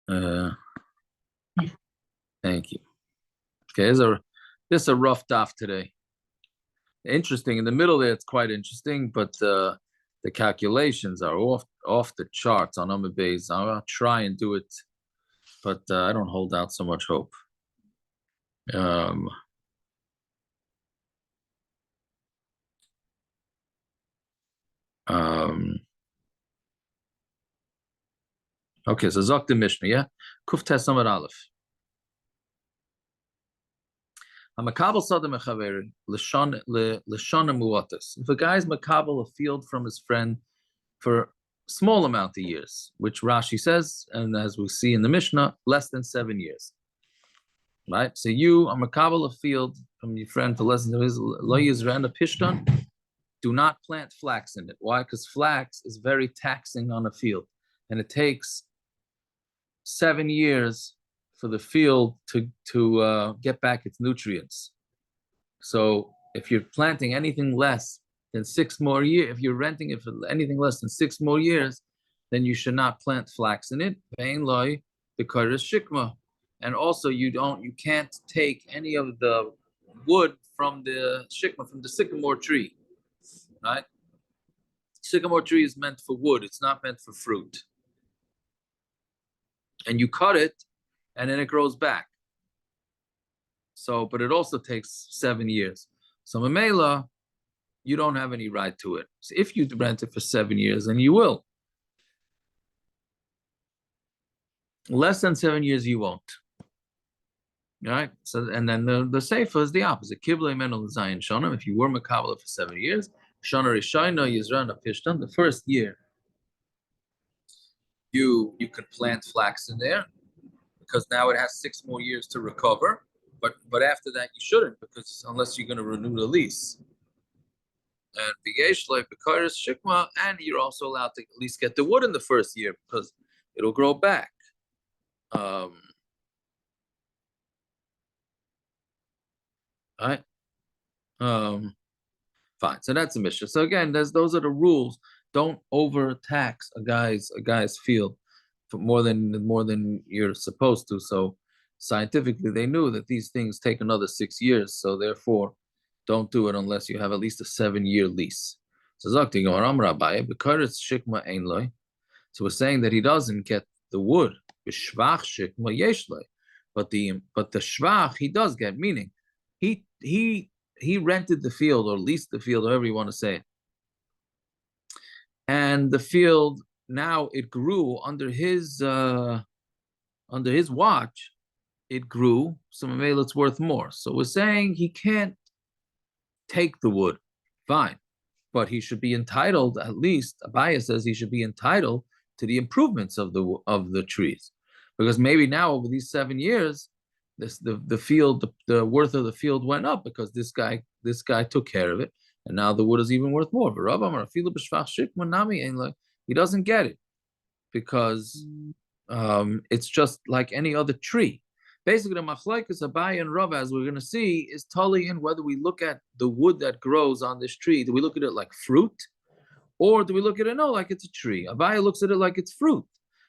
Uh, thank you. Okay, this is a rough daf today. Interesting. In the middle there, it's quite interesting, but the calculations are off the charts on Amud Beis. I'll try and do it, but I don't hold out so much hope. Okay, so Zok the Mishnah, yeah? Kuf Tes Amud Aleph. Hamakabel Sadeh Mechaver L'shana Muatas. If a guy's makabel a field from his friend for small amount of years, which Rashi says, and as we see in the Mishnah, less than 7 years. Right? So you are makabel a field from your friend for less than lo yizran a pishtan. Do not plant flax in it. Why? Because flax is very taxing on a field, and it takes 7 years for the field to get back its nutrients. So if you're planting anything less than 6 more years, if you're renting it for anything less than 6 more years, then you should not plant flax in it. And also you can't take any of the wood from the shikma, from the sycamore tree. Right? Sycamore tree is meant for wood, it's not meant for fruit. And you cut it, and then it grows back. So, but it also takes 7 years. So Mamela, you don't have any right to it. So if you rent it for 7 years, then you will. Less than 7 years, you won't. All right. So, and then the Sefer is the opposite. Kiblei menol zayin shana. If you were makabel for 7 years, shana rishayna yizran pishtan. The first year, you can plant flax in there, because now it has 6 more years to recover. But after that, you shouldn't, because unless you're going to renew the lease. And shikma, and you're also allowed to at least get the wood in the first year, because it'll grow back. Right. Fine. So that's a mission. So again, those are the rules. Don't overtax a guy's field for more than you're supposed to. So scientifically, they knew that these things take another 6 years. So therefore, don't do it unless you have at least a 7-year lease. So Zakti Goram Rabbi, because shikma ein loy. So we're saying that he doesn't get the wood. B'shvach shikma yesh loy. But the shvach he does get, meaning he rented the field or leased the field, however you want to say it. And the field, now it grew under his watch, it grew, so maybe it's worth more. So we're saying he can't take the wood, fine, but he should be entitled, at least Abaya says he should be entitled to the improvements of the trees, because maybe now over these 7 years, the field, the worth of the field went up because this guy took care of it, and now the wood is even worth more. But he doesn't get it, because it's just like any other tree. Basically, the machlokes Abaye and Rava, as we're going to see, is totally in whether we look at the wood that grows on this tree. Do we look at it like fruit, or do we look at it like it's a tree? Abaye looks at it like it's fruit.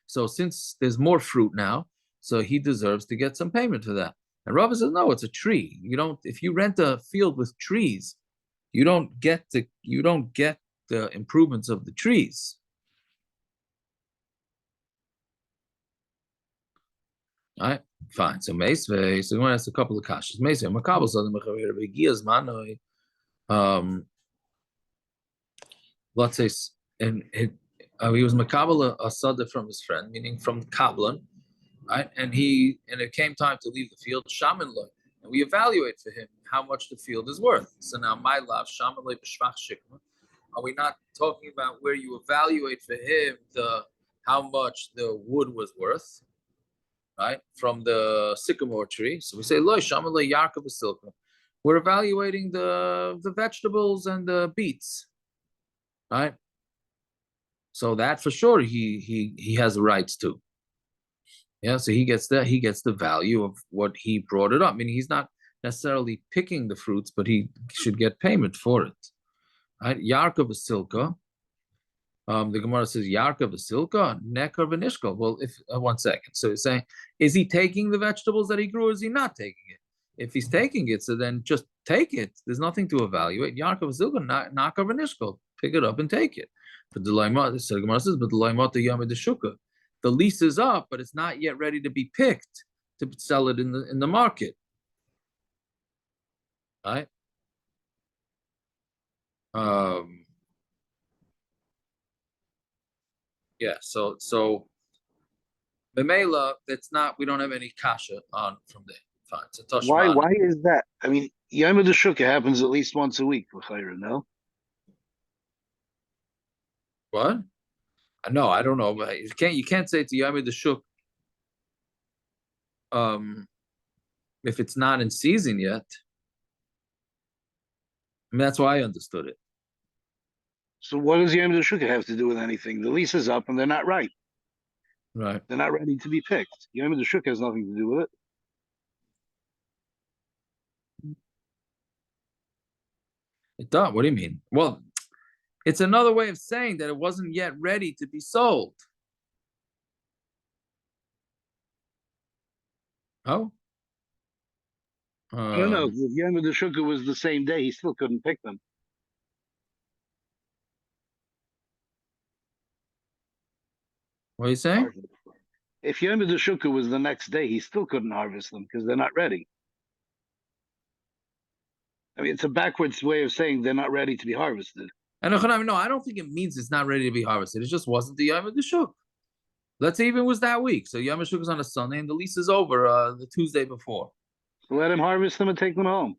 So since there's more fruit now, so he deserves to get some payment for that. And Rava says, no, it's a tree. You don't. If you rent a field with trees, you don't get the improvements of the trees. All right, fine. So Meisvei, so we're going to ask a couple of kashas. Meisvei, Makabel Sadeh Mechaver Begias Manoi. Let's say, and he was Makabel a Sadeh from his friend, meaning from Kablan, right? And it came time to leave the field, Shaman Loy, and we evaluate for him how much the field is worth. So now, my love, Shaman Loy B'Shvach Shikma. Are we not talking about where you evaluate for him how much the wood was worth? Right, from the sycamore tree. So we say, Lo Shaman Lo Yarka Basilka. We're evaluating the vegetables and the beets. Right? So that for sure he has rights to. Yeah, so he gets the value of what he brought it up. I mean, he's not necessarily picking the fruits, but he should get payment for it. Right? Yarka Basilka. The Gemara says Yarka Vasilka, Nekar Vanishka. Well, if 1 second. So it's saying, is he taking the vegetables that he grew, or is he not taking it? If he's taking it, so then just take it. There's nothing to evaluate. Yarka Vasilka, Nakar Vanishka. Pick it up and take it. But the Laimot, so the Gemara says, but the Laimot the Yomi the Shuka. The lease is up, but it's not yet ready to be picked to sell it in the market. Right? Yeah, so Memela, that's not, we don't have any kasha on from there. Fine. So Toshman. Why is that? I mean, Yom Shukah happens at least once a week, no? What? No, I don't know. But you can't say to Yom Shuk if it's not in season yet. I mean, that's why I understood it. So what does Yom Shukah have to do with anything? The lease is up and they're not right. Right. They're not ready to be picked. Yom Shukah has nothing to do with it. It does. What do you mean? Well, it's another way of saying that it wasn't yet ready to be sold. Oh? I don't know. If Yom Shukah was the same day, he still couldn't pick them. What are you saying? If Yom Shukah was the next day, he still couldn't harvest them because they're not ready. I mean, it's a backwards way of saying they're not ready to be harvested. And no, I don't think it means it's not ready to be harvested. It just wasn't the Yom Shuk. Let's say even it was that week. So Yom Shuk is on a Sunday and the lease is over the Tuesday before. So let him harvest them and take them home.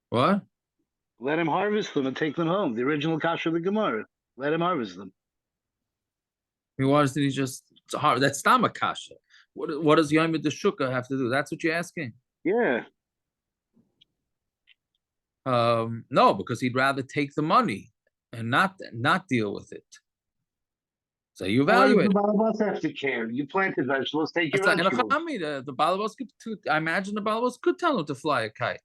What? Let him harvest them and take them home. The original kasha of the Gemara. Let him harvest them. I mean, why did he just harvest? That's Stama kasha. What does Yom Shukah have to do? That's what you're asking? Yeah. No, because he'd rather take the money and not deal with it. So you evaluate. The Balabas have to care. You planted vegetables, take your vegetables. The Balabas could. I imagine the Balabas could tell him to fly a kite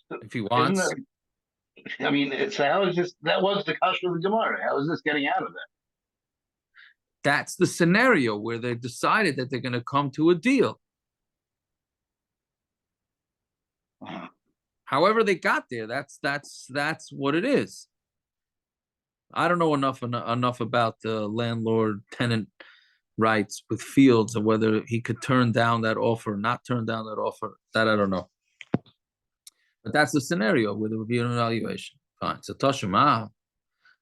if he wants. I mean, how is this? That was the kasha of the Gemara. How is this getting out of that? That's the scenario where they decided that they're going to come to a deal. However they got there, that's what it is. I don't know enough about the landlord-tenant rights with fields and whether he could turn down that offer, not turn down that offer. That I don't know. But that's the scenario where there would be an evaluation. Fine. So Toshima,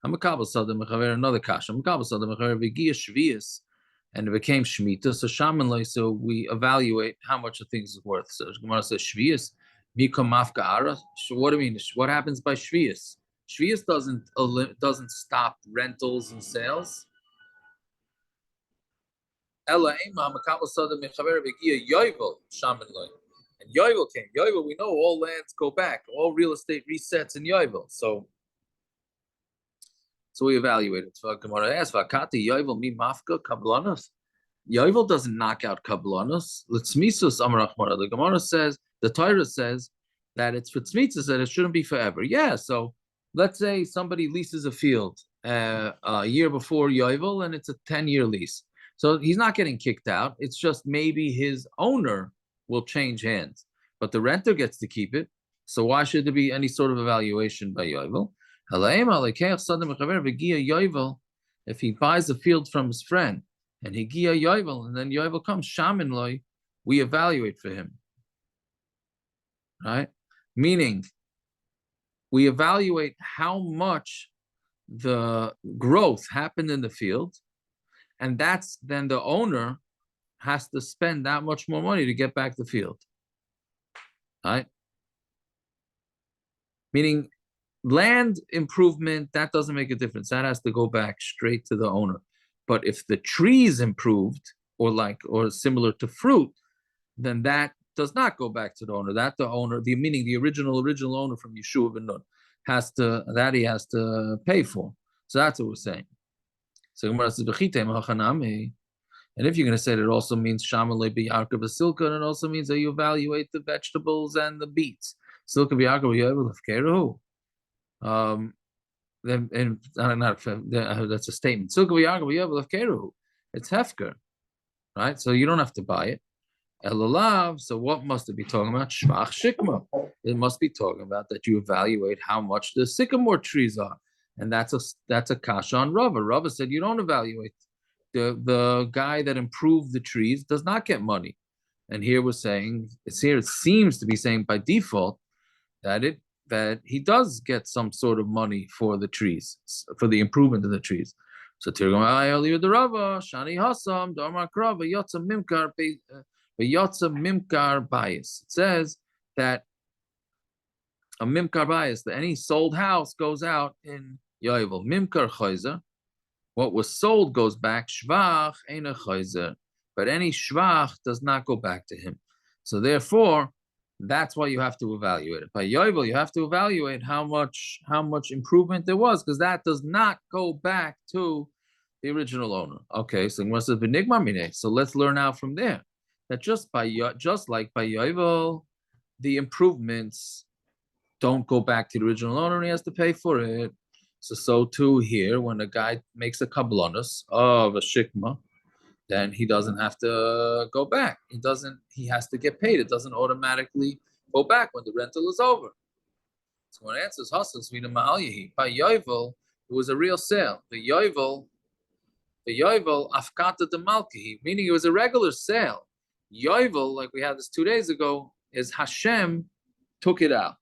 I'm a Kabbalah Sadam Mechaver, another Kasha. I'm a Kabbalah Sadam Mechaver, Vigia Shvius, and it became Shemitah. So Shaman, so we evaluate how much a thing is worth. So Gemara says Shvius, Mika Mafka Ara. So what do you mean? What happens by Shvius? Shvius doesn't stop rentals and sales. Ella Ema, I'm a Kabbalah Sadam Mechaver, Vigia Yovel, Shaman Loy. And Yovel came. Yovel, we know all lands go back. All real estate resets in Yovel. So we evaluate it. So Gemara asks, "Vakati Yovel mi mafka kablanos." Yovel doesn't knock out kablanos. L'tzmisus amarachmara. The Gemara says, the Torah says that it's for tzmitzus, that it shouldn't be forever. Yeah. So let's say somebody leases a field a year before Yovel, and it's a 10-year lease. So he's not getting kicked out. It's just maybe his owner will change hands, but the renter gets to keep it. So why should there be any sort of evaluation by Yovel? If he buys a field from his friend and he gia Yovel, and then Yovel comes, Shaman loy, we evaluate for him. Right? Meaning, we evaluate how much the growth happened in the field, and that's then the owner has to spend that much more money to get back the field. Right? Meaning, land improvement, that doesn't make a difference. That has to go back straight to the owner. But if the trees improved, or similar to fruit, then that does not go back to the owner. That the owner, meaning the original owner from Yeshua ben Nun, he has to pay for. So that's what we're saying. So Gemara says, And if you're going to say that it also means shamalei biyarka basilka, and it also means that you evaluate the vegetables and the beets. Silka biyarka b'yovel of then and not that's a statement. Silka biyarka b'yovel of keruhu. It's hefker, right? So you don't have to buy it. Elalav. So what must it be talking about? Shvach shikma. It must be talking about that you evaluate how much the sycamore trees are, and that's a kasha on Rava. Rava said you don't evaluate. The guy that improved the trees does not get money, and here we're saying it's here. It seems to be saying by default that he does get some sort of money for the trees, for the improvement of the trees. So Tirgum earlier the Rava Shani Hasam Darmar Krava Yotza Mimkar Yotza Mimkar bias. It says that a Mimkar bias, that any sold house goes out in Yovel. Mimkar Chayzer, what was sold goes back. Shvach ain't a Chayzer, but any Shvach does not go back to him. So therefore, that's why you have to evaluate it. By Yovel, you have to evaluate how much improvement there was, because that does not go back to the original owner. Okay, so let's learn out from there that just like by Yovel, the improvements don't go back to the original owner, and he has to pay for it. So too here, when a guy makes a kablanus of a shikma, then he doesn't have to go back. He has to get paid. It doesn't automatically go back when the rental is over. So when it answers Hassas Vina Ma'alyahi, by Yovel, it was a real sale. The Yovel Afkata de Malkihi, meaning it was a regular sale. Yovel, like we had this 2 days ago, is Hashem took it out.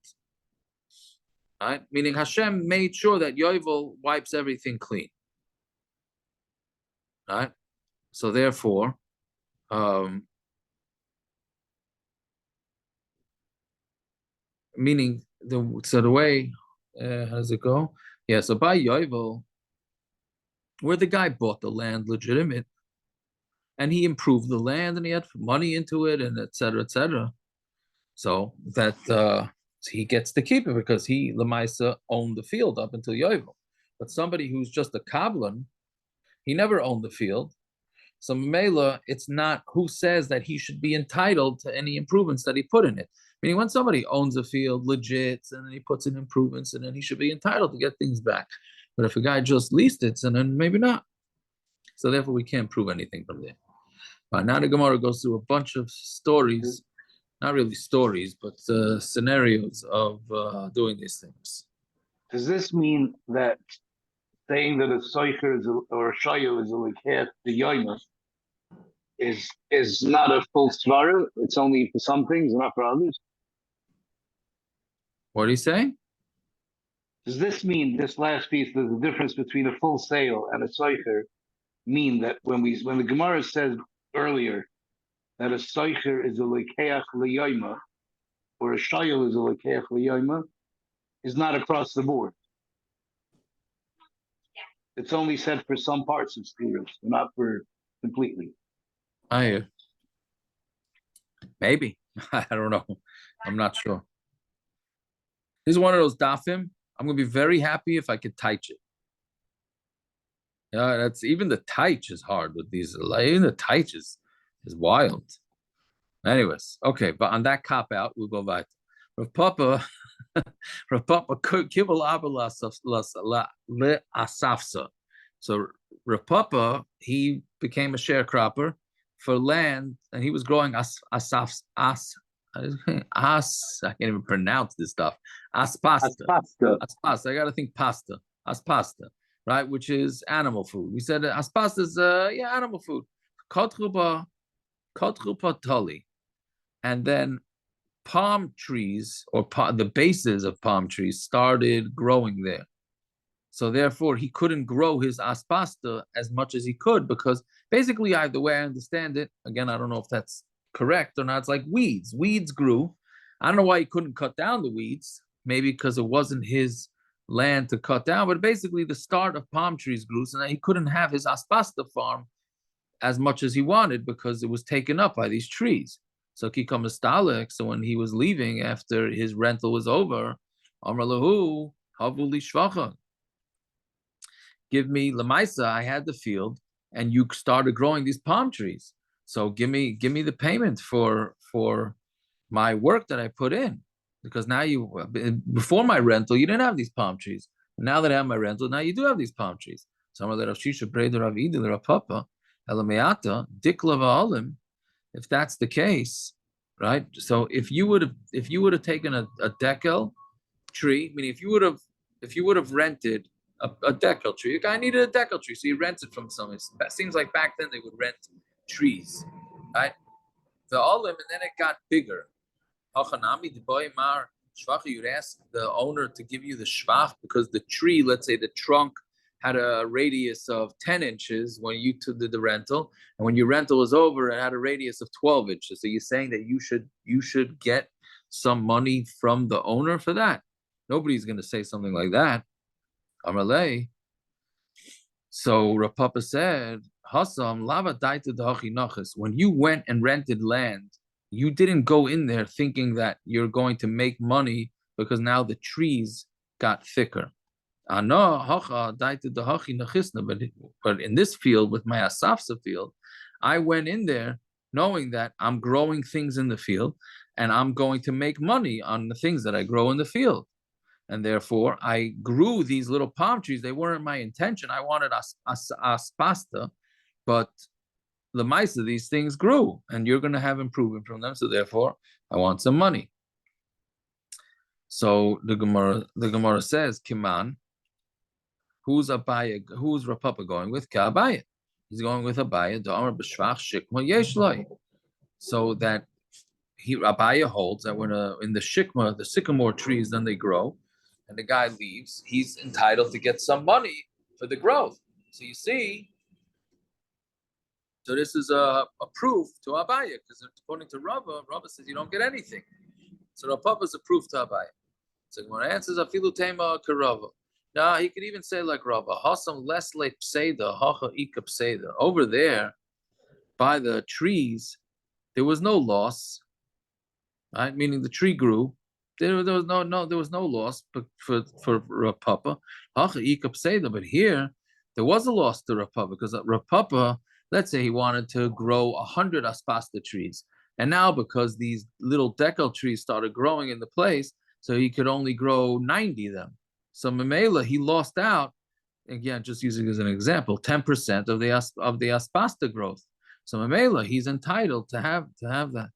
Right? Meaning Hashem made sure that Yovel wipes everything clean. Right? So therefore, meaning the way, how does it go? Yeah, so by Yovel, where the guy bought the land legitimate, and he improved the land, and he had money into it, and et cetera, so that he gets to keep it because he Lemaisa owned the field up until Yovel. But somebody who's just a kablan, he never owned the field. So Mela, it's not who says that he should be entitled to any improvements that he put in it. Meaning when somebody owns a field legit and then he puts in improvements, and then he should be entitled to get things back. But if a guy just leased it, and then maybe not. So therefore we can't prove anything from there. Now the Gemara goes through a bunch of stories, not really stories, but scenarios of doing these things. Does this mean that saying that a soicher or a shayu is a likhet the yoima is not a full svara? It's only for some things, not for others. What do you say? Does this mean this last piece? There's a difference between a full sale and a soicher. Mean that when the Gemara says earlier that a soicher is a likeach liyoima or a shayu is a likeach liyoima is not across the board. It's only said for some parts of spheres, not for completely. Maybe. I don't know. I'm not sure. This is one of those dafim. I'm going to be very happy if I could teach it. Yeah, that's even the teich is hard with these. Even the teich is wild. Anyways, okay, but on that cop out, we'll go back. Rav Papa kibul abel asafsa. So Rav Papa, he became a sharecropper for land, and he was growing I can't even pronounce this stuff. Aspasta. I gotta think pasta. Aspasta, right? Which is animal food. We said aspasta is animal food. Kotrupa tali. And then palm trees or the bases of palm trees started growing there. So therefore, he couldn't grow his aspasta as much as he could because basically, the way I understand it, again, I don't know if that's correct or not, it's like weeds. Weeds grew. I don't know why he couldn't cut down the weeds, maybe because it wasn't his land to cut down, but basically the start of palm trees grew, so that he couldn't have his aspasta farm as much as he wanted because it was taken up by these trees. So Kikam Stalik, so when he was leaving after his rental was over, Amar Lahu, Havuli Shvacha. Give me Lamaisa, I had the field, and you started growing these palm trees. So give me the payment for my work that I put in, because now before my rental you didn't have these palm trees. Now that I have my rental, now you do have these palm trees. If that's the case, right? So if you would have taken a decal tree, meaning if you would have rented a decal tree, a guy needed a decal tree, so he rents it from someone. It seems like back then they would rent trees, right? The olim, and then it got bigger. Hachanami the boy mar shvach. You'd ask the owner to give you the shvach because the tree, let's say the trunk, had a radius of 10 inches when you did the rental, and when your rental was over, it had a radius of 12 inches. So you're saying that you should get some money from the owner for that. Nobody's going to say something like that. Amalei. So Rapapa said, Hassam lava daita dachi nachas. When you went and rented land, you didn't go in there thinking that you're going to make money because now the trees got thicker. But in this field, with my asafsa field, I went in there knowing that I'm growing things in the field and I'm going to make money on the things that I grow in the field. And therefore, I grew these little palm trees. They weren't my intention. I wanted aspasta, but the mice of these things grew, and you're going to have improvement from them. So therefore, I want some money. So the Gemara says, Kiman, who's Abaya? Who's Rapapa going with? Abaya. He's going with Abaya. So that Abaya holds that when in the shikma, the sycamore trees, then they grow, and the guy leaves, he's entitled to get some money for the growth. So you see, so this is a proof to Abaya, because according to Rava says you don't get anything. So Rapapa is a proof to Abaya. So when it answers afilu tema karava. Now he could even say like Rava, hasam less late pseida, hacha ika pseida. Over there, by the trees, there was no loss, right? Meaning the tree grew. There was no loss for Rapapa. Hacha ika pseida. But here, there was a loss to Rapapa, because Rapapa, let's say he wanted to grow 100 aspasta trees, and now because these little decal trees started growing in the place, so he could only grow 90 of them. So Mamela, he lost out, again, just using as an example, 10% of the aspasta growth. So Mamela, he's entitled to have that,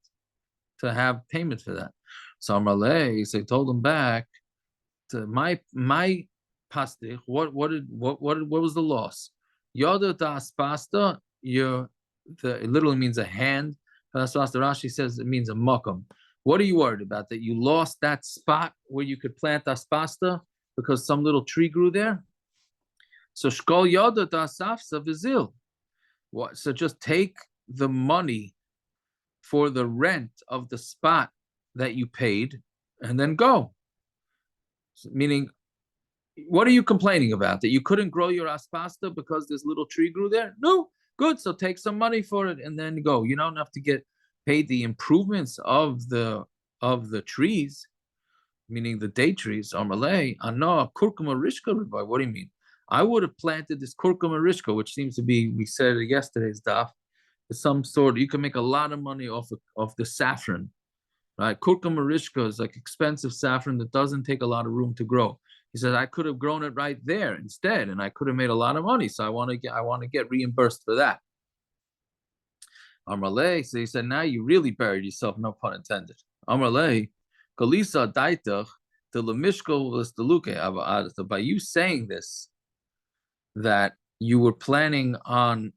to have payment for that. So Amalei, so he told him back to my pastich. What was the loss? Yoda da aspasta, it literally means a hand. That's what the Rashi says it means a makam. What are you worried about? That you lost that spot where you could plant aspasta because some little tree grew there? So shkol yoda da asafsa vizil. What? So just take the money for the rent of the spot that you paid and then go. So, meaning, what are you complaining about? That you couldn't grow your aspasta because this little tree grew there? No, good. So take some money for it and then go. You don't have to get paid the improvements of the trees, meaning the date trees. Amalei, ano kurkuma rishka. What do you mean? I would have planted this kurkuma rishka, which seems to be, we said yesterday's daf, some sort. You can make a lot of money off the saffron, right? Kurkuma rishka is like expensive saffron that doesn't take a lot of room to grow. He said I could have grown it right there instead, and I could have made a lot of money. So I want to get reimbursed for that. Amalei, so he said, now you really buried yourself, no pun intended. Amalei, Kalisa daitach, the lemishko was the luke. So by you saying this, that you were planning on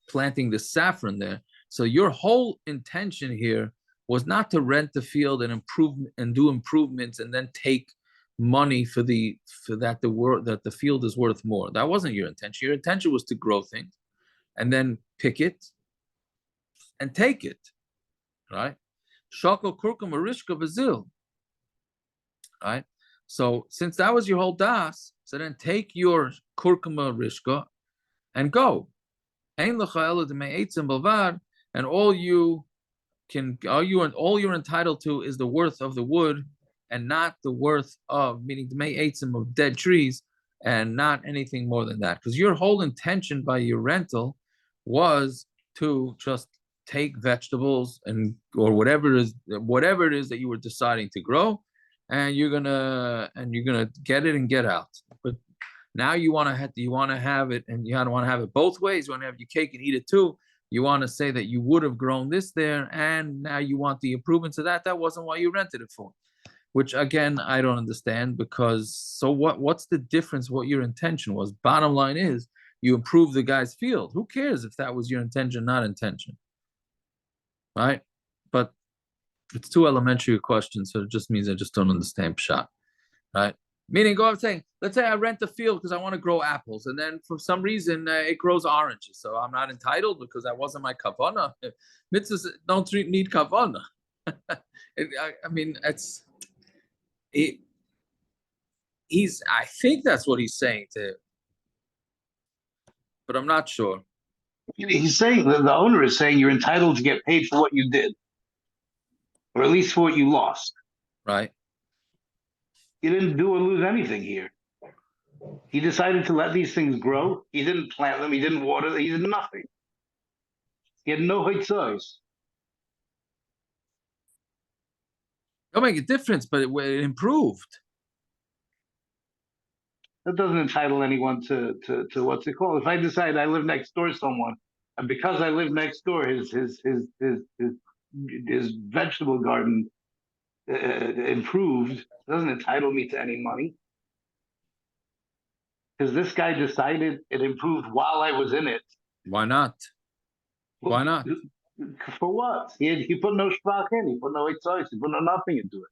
planting the saffron there, so your whole intention here was not to rent the field and improve and do improvements and then take money for that the field is worth more. That wasn't your intention. Your intention was to grow things and then pick it and take it, right? Shako kurkum arishka bazil, right? So since that was your whole das, so then take your kurkuma rishka and go. And all you're entitled to is the worth of the wood and not the worth of, meaning the may eatzim of dead trees, and not anything more than that. Because your whole intention by your rental was to just take vegetables and or whatever it is that you were deciding to grow, and you're gonna get it and get out. But now you want to have it, and you want to have it both ways. You want to have your cake and eat it too. You want to say that you would have grown this there, and now you want the improvements of that. That wasn't what you rented it for. Which again, I don't understand, because so what's the difference what your intention was? Bottom line is you improve the guy's field. Who cares if that was your intention, not intention? Right? But it's too elementary a question, so it just means I just don't understand pshat. Right? Meaning, go up saying, let's say I rent the field because I want to grow apples, and then for some reason it grows oranges, so I'm not entitled because that wasn't my kavana. Mitzvahs don't need kavana. I mean, I think that's what he's saying to, but I'm not sure. He's saying that the owner is saying you're entitled to get paid for what you did, or at least for what you lost. Right. You didn't do or lose anything here. He decided to let these things grow. He didn't plant them. He didn't water them. He did nothing. He had no hitzos. It'll make a difference, but it improved. That doesn't entitle anyone to what's it called. If I decide I live next door to someone, and because I live next door, his vegetable garden improved, doesn't entitle me to any money. Because this guy decided it improved while I was in it. Why not? Why not? For what? He put no sprach in. He put no hitzos. He put no nothing into it.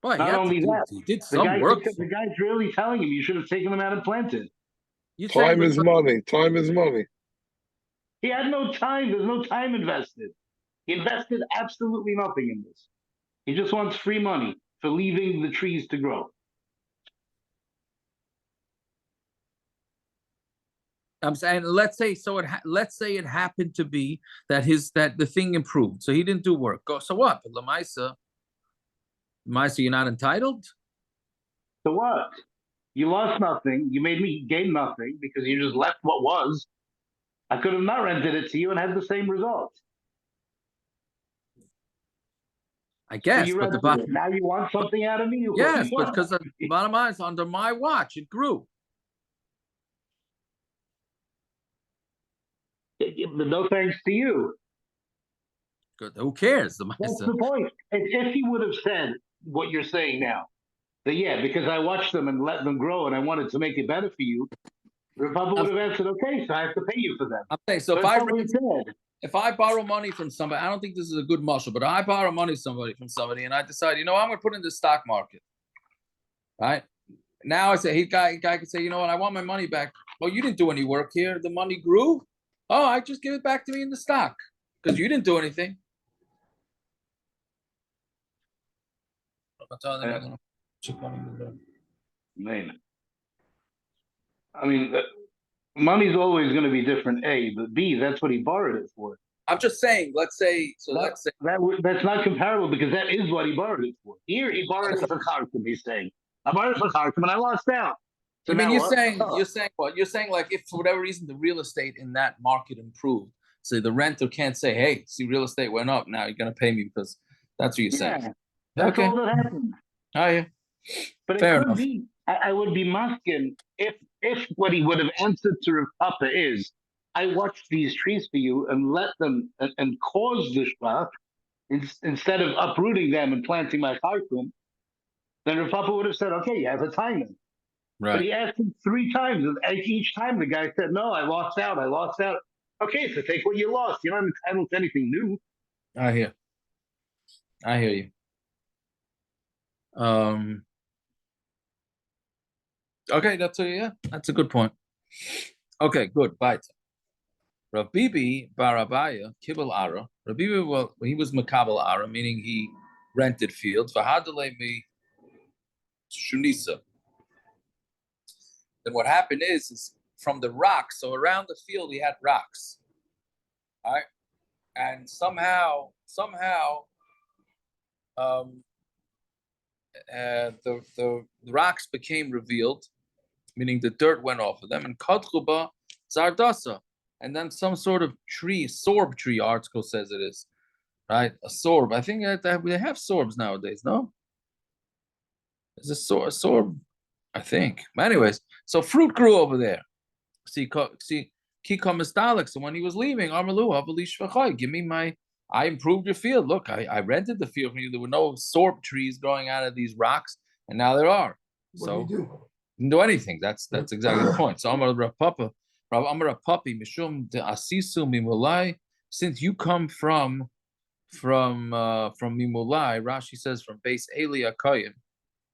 Well, Not only that, he did some work. The guy's really telling him you should have taken them out and planted. Time is money. Time is money. He had no time. There's no time invested. He invested absolutely nothing in this. He just wants free money for leaving the trees to grow. I'm saying, let's say it happened to be that the thing improved, so he didn't do work. So what? But Lamaisa, you're not entitled. So what? You lost nothing. You made me gain nothing because you just left what was. I could have not rented it to you and had the same result. I guess, so but the bottom, now you want something out of me? Yes, but because the bottom line is under my watch, it grew. No thanks to you. Good. Who cares? That's the point. If he would have said what you're saying now, that yeah, because I watched them and let them grow and I wanted to make it better for you, the Republic would have answered, okay, so I have to pay you for them. I'm saying, so if I borrow money from somebody, I don't think this is a good muscle, but I borrow money from somebody and I decide, I'm going to put in the stock market. Right? Now I say, guy could say, you know what, I want my money back. Well, you didn't do any work here. The money grew. Oh, I just give it back to me in the stock because you didn't do anything. Man. I mean, money's always going to be different, A, but B, that's what he borrowed it for. I'm just saying, let's say that's not comparable because that is what he borrowed it for. Here, he borrowed it for Khartoum, he's saying. I borrowed it for Khartoum and I lost out. So you're saying what? You're saying like if for whatever reason the real estate in that market improved, so the renter can't say, hey, see, real estate went up, now you're going to pay me because that's what you're saying. That's all that happened. Oh, yeah. But fair it could enough. be, I would be masking if what he would have answered to Rav Papa is, I watched these trees for you and let them and caused the shvach instead of uprooting them and planting my Khartoum, then Rav Papa would have said, okay, you have a timing. Right. But he asked him 3 times, and each time the guy said, no, I lost out. Okay, so take what you lost. You're not entitled to anything new. I hear you. Okay, that's a good point. Okay, good. Bye. Rav Bibi Barabaya Kibel Ara. Rav Bibi, well, he was Makabel Ara, meaning he rented fields. Vahadale mi Shunisa. Then what happened is from the rocks, so around the field he had rocks. All right. And somehow the rocks became revealed, meaning the dirt went off of them, and Kadchuba Zardasa, and then some sort of tree, sorb tree, article says it is, right? A sorb. I think that they have sorbs nowadays, no? Is a sorb? I think. But anyways, so fruit grew over there. See, Kika Mistalik. So when he was leaving, Amalu, Avali Shvachai, give me my, I improved your field. Look, I rented the field from you. There were no sorb trees growing out of these rocks, and now there are. So didn't do anything. That's exactly the point. So Amar Rapapa, Amar Rapapi, Mishum de Asisu Mimulai, since you come from Mimulai, Rashi says from base Elia Koyim,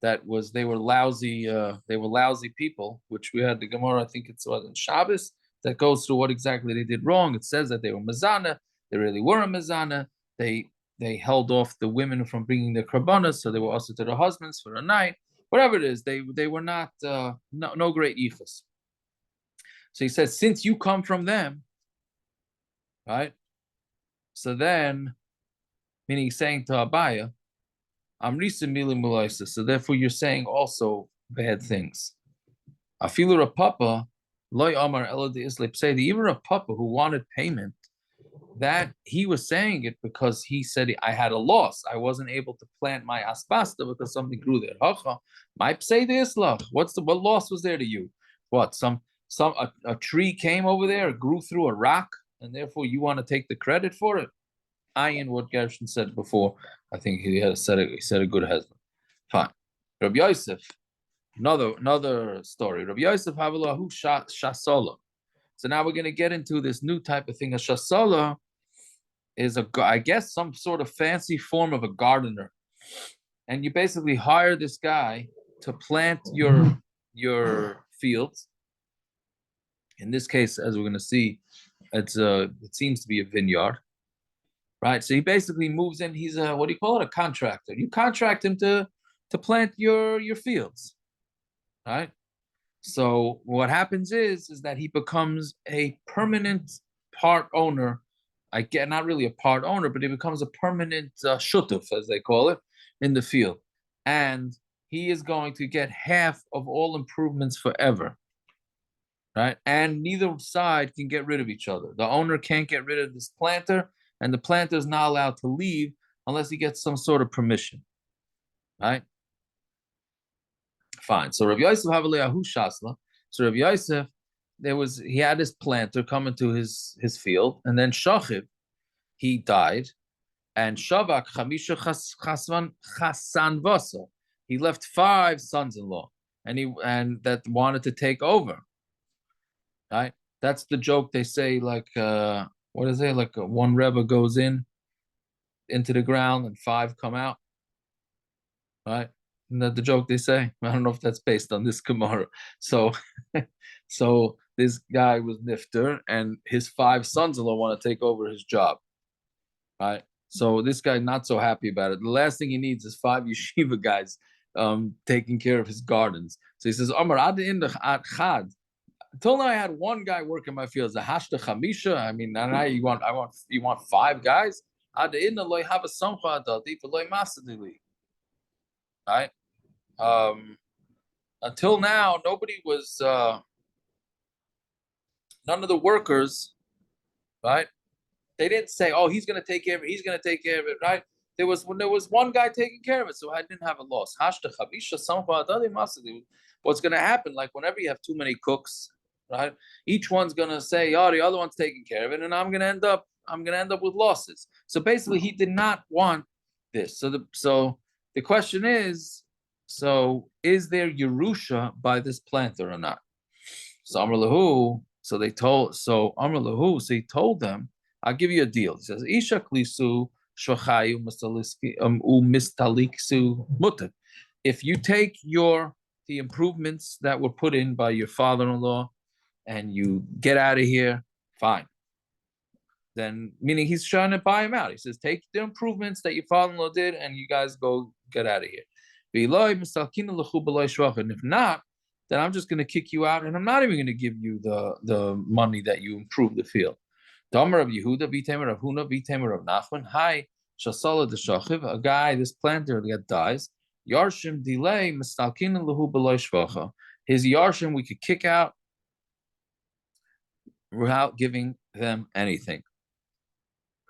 they were lousy people, which we had the Gemara, I think it's in Shabbos, that goes through what exactly they did wrong. It says that they were mazana, they really were a mazana, they held off the women from bringing their karbanas, so they were also to their husbands for a night. Whatever it is, they were not no great yichus. So he says, since you come from them, right? So then, meaning he's saying to Abaya, so therefore you're saying also bad things. Afilu Rapapa, loy Amar Eladi Islip say even Rapapa who wanted payment, that he was saying it because he said I had a loss. I wasn't able to plant my aspasta because something grew there. Might say the Islah. What loss was there to you? What a tree came over there, grew through a rock, and therefore you want to take the credit for it? Ayin, what Gershon said before, I think he said a good husband. Fine. Rabbi Yosef, another story. Rabbi Yosef Havilahu Shasola. So now we're going to get into this new type of thing. A Shasola is I guess some sort of fancy form of a gardener, and you basically hire this guy to plant your fields. In this case, as we're going to see, it seems to be a vineyard. Right, so he basically moves in. He's a what do you call it? A contractor. You contract him to plant your fields, right? So what happens is that he becomes a permanent part owner. I get not really a part owner, but he becomes a permanent shutuf, as they call it, in the field, and he is going to get half of all improvements forever, right? And neither side can get rid of each other. The owner can't get rid of this planter, and the planter is not allowed to leave unless he gets some sort of permission, right? Fine. So Rabbi Yosef Havaliyahu Shasla. So Rabbi Yosef, he had his planter come into his field, and then Shachiv, he died, and Shavak Chamisha Chasan Vasa, he left 5 sons-in-law, and that wanted to take over, right? That's the joke they say, like. What is it? Like one Rebbe goes into the ground and 5 come out, right? Isn't that the joke they say? I don't know if that's based on this Gemara. So this guy was nifter, and his 5 sons-in-law want to take over his job, right? So this guy not so happy about it. The last thing he needs is 5 yeshiva guys taking care of his gardens. So he says, Amar ad in the chad. Until now, I had 1 guy working my fields. The hashta chamisha. I mean, now you want 5 guys. Right. Until now, nobody was. None of the workers, right? They didn't say, "Oh, he's going to take care of it. He's going to take care of it." Right? There was 1 guy taking care of it, so I didn't have a loss. Hashta chamisha. What's going to happen? Like whenever you have too many cooks. Right, each one's gonna say, "Oh, the other one's taking care of it," and I'm gonna end up with losses. So basically, he did not want this. So the question is, is there Yerusha by this planter or not? So Amar Lahu, so Amar Lahu, so he told them, "I'll give you a deal." He says, "Isha klisu shochayu mistaliksu mutter." If you take the improvements that were put in by your father-in-law, and you get out of here, fine. Then, meaning he's trying to buy him out. He says, take the improvements that your father-in-law did, and you guys go get out of here. And if not, then I'm just going to kick you out, and I'm not even going to give you the money that you improved the field. Damar of Yehuda, Vitamer of Huna, Vitamer of Nachman, Hi, Shasala de Shachiv, a guy, this planter that dies, Yarshim delay, Mistalkin lahu b'loy shvacha. His Yarshim we could kick out without giving them anything.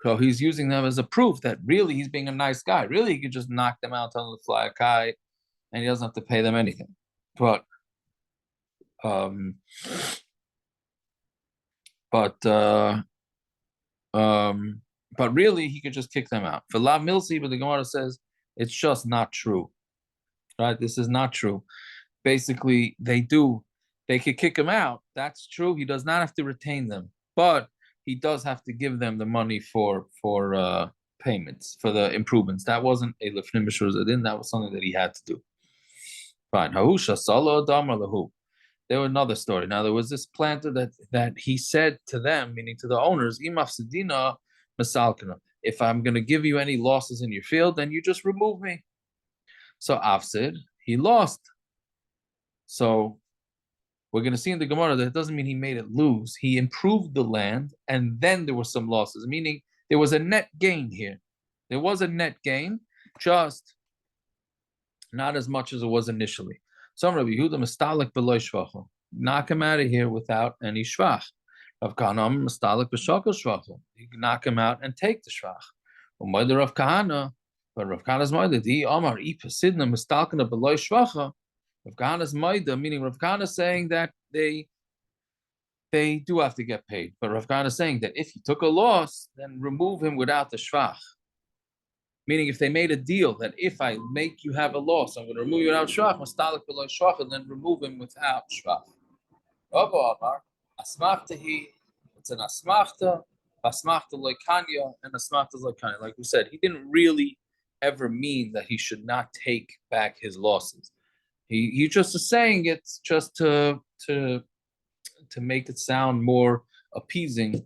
So he's using them as a proof that really he's being a nice guy. Really, he could just knock them out, tell them to fly a kite, and he doesn't have to pay them anything. But really he could just kick them out. For Lav Milsi, but the Gemara says it's just not true. Right? This is not true. Basically, they could kick him out. That's true. He does not have to retain them, but he does have to give them the money for payments for the improvements. That wasn't a lefnim b'shur. That was something that he had to do. Fine. Hahusha salo damar lahu. There was another story. Now there was this planter that he said to them, meaning to the owners, imafsidina masalkana. If I'm going to give you any losses in your field, then you just remove me. So Afsid, he lost. So we're going to see in the Gemara that it doesn't mean he made it lose. He improved the land, and then there were some losses, meaning there was a net gain here. There was a net gain, just not as much as it was initially. Some Rabbi Yehuda mistalik beloy shvacha. Knock him out of here without any shvach. Rav Kahana mistalik b'shakel shvacha. You knock him out and take the shvach. Umayda Rav Kahana, but Rav Kahana's mother, the Amar ipasidna mistalkana beloy shvacha. Rav Kahana's Maida, meaning Rav Kahana is saying that they do have to get paid. But Rav Kahana is saying that if he took a loss, then remove him without the shvach. Meaning if they made a deal that if I make you have a loss, I'm going to remove you without shvach, mastalik below shvach, and then remove him without shvach. Rabba Amar, asmachtahi, it's an asmachta, asmachta loikanya, and asmachta loikanya. Like we said, he didn't really ever mean that he should not take back his losses. He just is saying it's just to make it sound more appeasing.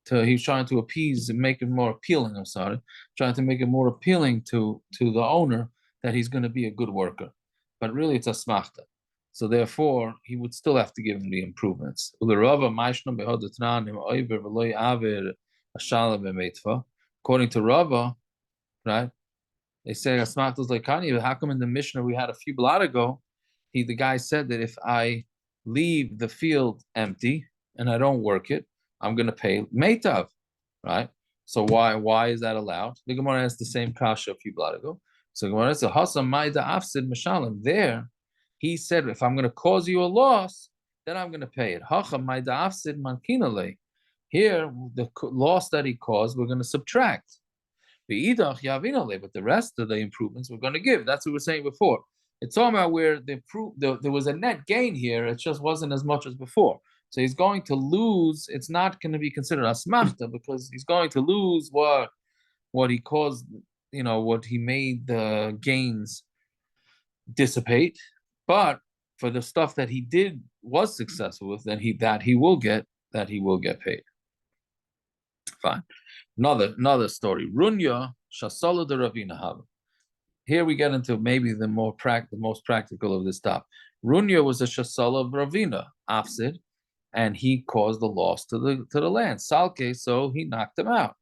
He's trying to appease and make it more appealing. I'm sorry, trying to make it more appealing to the owner that he's going to be a good worker. But really, it's a smachta. So therefore, he would still have to give him the improvements. According to Rava, right? They say asmachtos like Kanye. How come in the Mishnah we had a few blot ago, the guy said that if I leave the field empty and I don't work it, I'm going to pay meitav, right? So why is that allowed? The Gemara has the same kasha a few blot ago. So Gemara says hasam ma'ida afsid mishalim. There, he said if I'm going to cause you a loss, then I'm going to pay it. Hacham ma'ida afsid mankinale. Here, the loss that he caused, we're going to subtract. But the rest of the improvements we're going to give. That's what we were saying before. It's talking about where there was a net gain here. It just wasn't as much as before. So he's going to lose. It's not going to be considered asmachta because he's going to lose what he caused, what he made the gains dissipate. But for the stuff that he was successful with, then he will get paid. Fine. Another story. Runya Shasala de Ravina Hava. Here we get into maybe the most practical of this stuff. Runya was a Shasala of Ravina, Afsid, and he caused the loss to the land. Salke, so he knocked him out.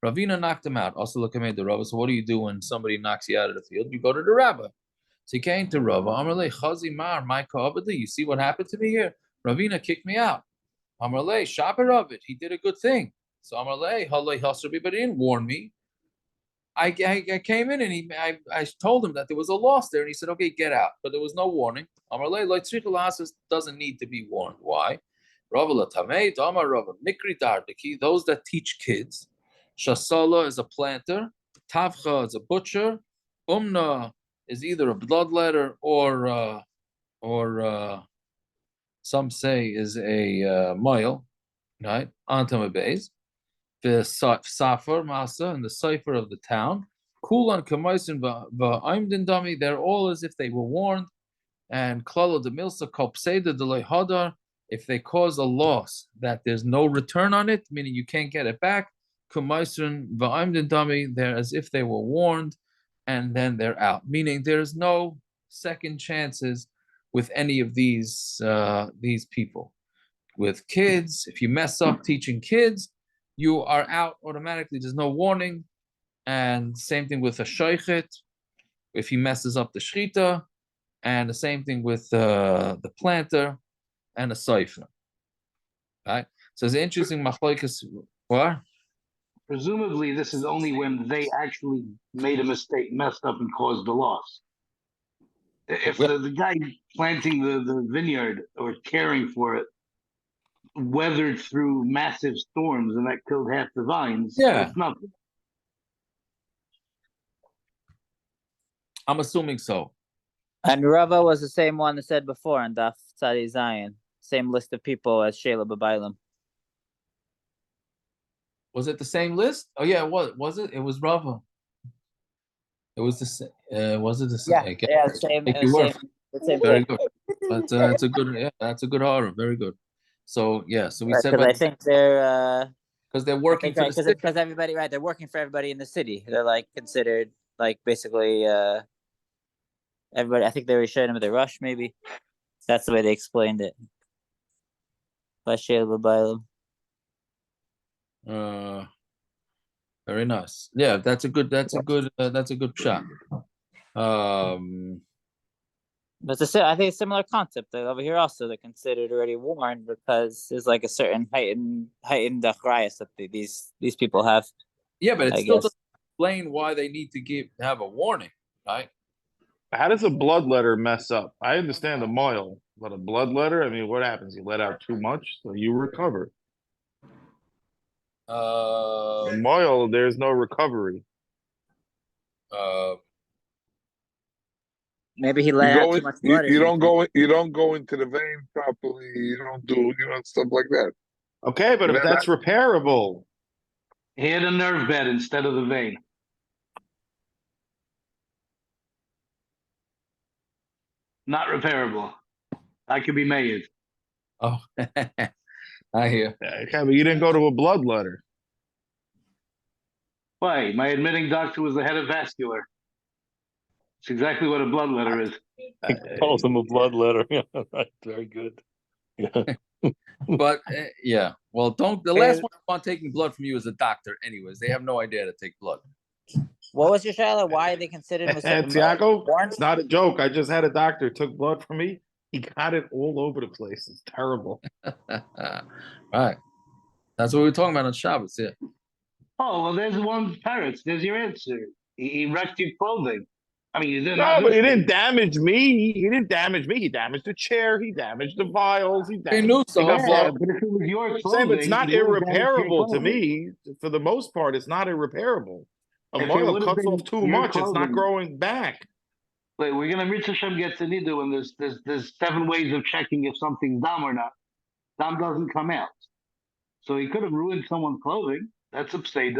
Ravina knocked him out. Also look at the Rabba. So what do you do when somebody knocks you out of the field? You go to the Rabba. So he came to Rabba. Amarle Chazi Mar, my Ka'abadi. You see what happened to me here? Ravina kicked me out. Amarle Shaper of it. He did a good thing. So Amarle Halei Hasrabi, but he didn't warn me. I came in and I told him that there was a loss there, and he said, "Okay, get out." But there was no warning. Amarle Leitzrichel doesn't need to be warned. Why? Those that teach kids. Shasala is a planter. Tavcha is a butcher. Umna is either a bloodletter or some say is a mile, right? Antam Beis. The Safar Masa and the cipher of the town. Kulan Kamaisin Va'imdin Dami, they're all as if they were warned. And Klalo de Milsa Kopseda de Hadar, if they cause a loss that there's no return on it, meaning you can't get it back, Kamaisin Va'imdin Dami, they're as if they were warned, and then they're out. Meaning there's no second chances with any of these people. With kids, if you mess up teaching kids, you are out automatically. There's no warning. And same thing with a shoichet. If he messes up the shchita, And the same thing with the planter and the cipher. Right? So it's interesting machlokes. What? Presumably, this is only when they actually made a mistake, messed up, and caused the loss. If the guy planting the vineyard or caring for it weathered through massive storms and that killed half the vines, Yeah. that's nothing. I'm assuming so. And Rava was the same one that said before on Daf Tzadi Zion. Same list of people as Shela B'Bailim. Was it the same list? Oh yeah, it was. Was it? It was Rava. It was the same. Was it the same? Yeah, same. Make you work. Same Very thing. good. But it's a good. Yeah, that's a good order. Very good. So yeah, so we said, Because I think they're because they're working for the city. because everybody, right? They're working for everybody in the city. They're like considered like basically everybody. I think they were showing them the rush. Maybe that's the way they explained it. By Shela B'Bailim. Very nice. Yeah, that's a good shot. But I think a similar concept. Like over here also they're considered already warned because there's like a certain heightened achrayus that these people have. Yeah, but it I still guess. doesn't explain why they need to have a warning, right? How does a bloodletter mess up? I understand the moil, but a bloodletter, I mean, what happens? You let out too much, so you recover. The moil, there's no recovery. Maybe he let out too much blood. You don't go into the vein properly. You don't do stuff like that. Okay, but if that's repairable. He had a nerve bed instead of the vein. Not repairable. That could be made. Oh, I hear. Okay, but you didn't go to a bloodletter. Why? My admitting doctor was the head of vascular. It's exactly what a bloodletter is. He calls him a bloodletter. Yeah, right. Very good. Yeah. But yeah, well, don't. The last one on taking blood from you is a doctor. Anyways, they have no idea to take blood. What was your shayla? Why are they considered Tiago, it's not a joke. I just had a doctor took blood from me. He got it all over the place. It's terrible. Right. That's what we were talking about on Shabbos. Yeah. Oh, well, there's one parrot. There's your answer. He wrecked your clothing. I mean, you didn't. No, but he didn't damage me. He didn't damage me. He damaged the chair. He damaged the vials. He knew so. got blood. But if it was your Same, clothing, it's not irreparable to me. For the most part, it's not irreparable. A moil cuts off too much. It's not growing back. Wait, we're gonna reach Hashem get to Nidu, and there's 7 ways of checking if something's dam or not. Dam doesn't come out, so he could have ruined someone's clothing. That's upstate.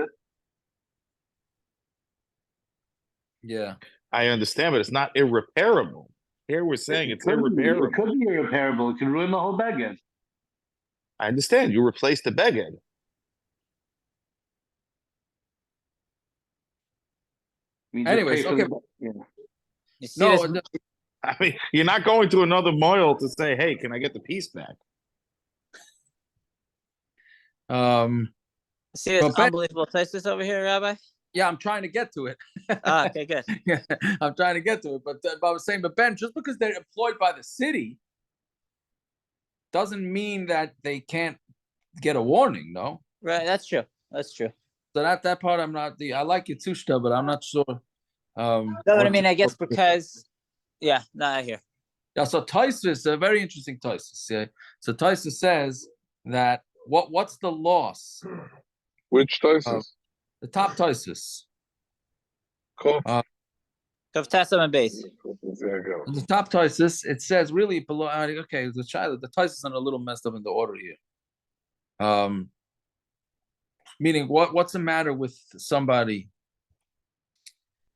Yeah. I understand, but it's not irreparable. Here we're saying it's irreparable. It could be irreparable. It could ruin the whole beged. I understand. You replace the beged. Anyways, okay. You see No, this? I mean, you're not going to another moil to say, "Hey, can I get the piece back?" See this unbelievable thesis over here, Rabbi? Yeah, I'm trying to get to it. Okay, good. Yeah, I'm trying to get to it. But I was saying, but Ben, just because they're employed by the city doesn't mean that they can't get a warning, no? Right, that's true. That's true. So that part I'm not I like it too, but I'm not sure. No, I mean, I guess because yeah, no, I hear. Yeah, so Taisus, a very interesting Taisus. Yeah. So Taisus says that what's the loss? Which Taisus? The top Taisus. Cool. Kavtasam and base. There you go. The top Taisus, it says really below. Okay, the Taisus are a little messed up in the order here. Meaning, what's the matter with somebody?